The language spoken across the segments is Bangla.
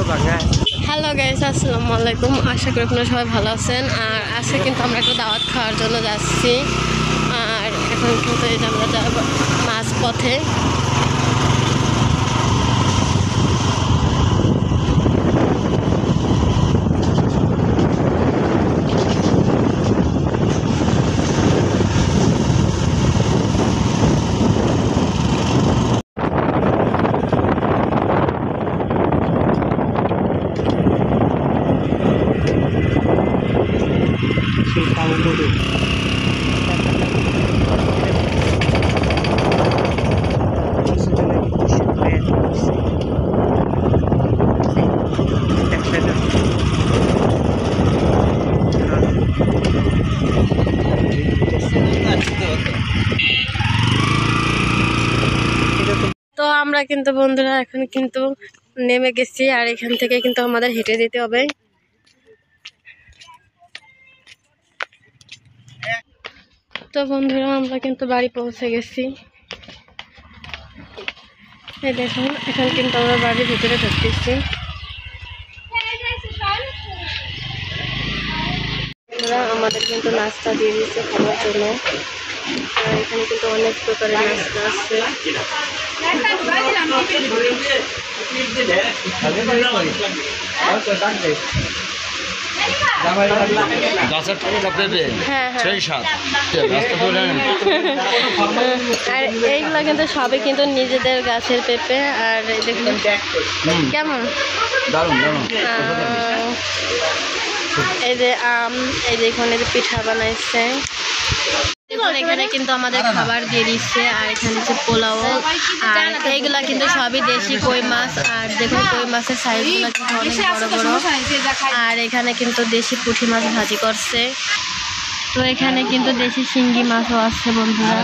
হ্যালো গাইস, আসসালামু আলাইকুম। আশা করি আপনারা সবাই ভালো আছেন। আর আজকে কিন্তু আমরা একটা দাওয়াত খাওয়ার জন্য যাচ্ছি। আর এখন কিন্তু এই যে আমরা যাব মাঝ পথে। তো আমরা কিন্তু বন্ধুরা এখন কিন্তু নেমে গেছি, আর এখান থেকে কিন্তু আমাদের হেঁটে যেতে হবে। তো বন্ধুরা আমরা কিন্তু বাড়ি পৌঁছে গেছি। এই দেখুন, এখন কিন্তু আমরা বাড়ির ভিতরে ঢুকতেছি। আমাদের কিন্তু নাস্তা দিয়ে দিচ্ছে খাওয়ার জন্য। আর এখানে কিন্তু অনেক প্রকারের নাস্তা আছে। আর এইগুলা কিন্তু সবই কিন্তু নিজেদের গাছের পেঁপে। আর দেখুন কেমন এই যে আম, এই যে এখানে পিঠা বানাইছে। এখানে কিন্তু আমাদের খাবার দিয়ে দিচ্ছে। আর এখানে হচ্ছে পোলাও। আর এইগুলা কিন্তু সবই দেশি কই মাছ। আর দেখুন কই মাছের সাইজগুলো কিন্তু অনেক বড় বড়। আর এখানে কিন্তু দেশি পুঁটি মাছ ভাজি করছে। তো এখানে কিন্তু দেশি শিঙ্গি মাছও আছে বন্ধুরা।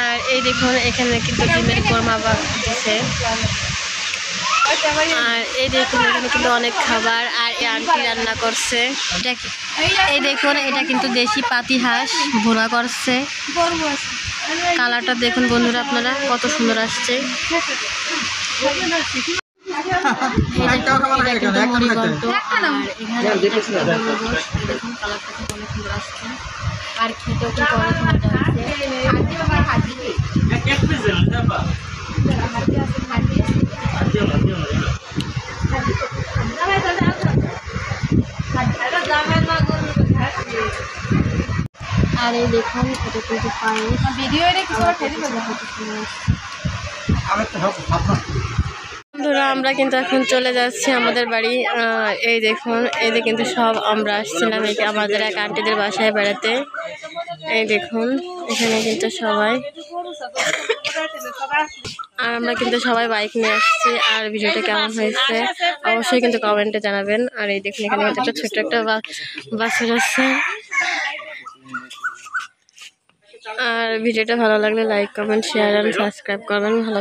আর এই দেখুন এখানে কিন্তু ডিমের কোরমা দিচ্ছে। আর এই দেখুন এখানে কিন্তু অনেক খাবার। আর এই আন্টি রান্না করছে। এই দেখুন এটা কিন্তু দেশি পাতি হাঁস ভুনা করছে। কালারটা দেখুন বন্ধুরা আপনারা কত সুন্দর আসছে। আর খেতেও কিন্তু অনেক মজা হচ্ছে। আর এই দেখুন এটা কিন্তু পায়েস। বন্ধুরা আমরা কিন্তু এখন চলে যাচ্ছি আমাদের বাড়ি। এই দেখুন এই যে কিন্তু সব আমরা আসছিলাম এই আমাদের এক আন্টিদের বাসায় বেড়াতে। এই দেখুন এখানে কিন্তু সবাই, আর আমরা কিন্তু সবাই বাইক নিয়ে আসছি। আর ভিডিওটা কেমন হয়েছে অবশ্যই কিন্তু কমেন্টে জানাবেন। আর এই দেখুন এখানে কিন্তু একটা ছোট্ট একটা বাছুর আছে। আর ভিডিওটা ভালো লাগলে লাইক কমেন্ট শেয়ার আর সাবস্ক্রাইব করবেন। ভালো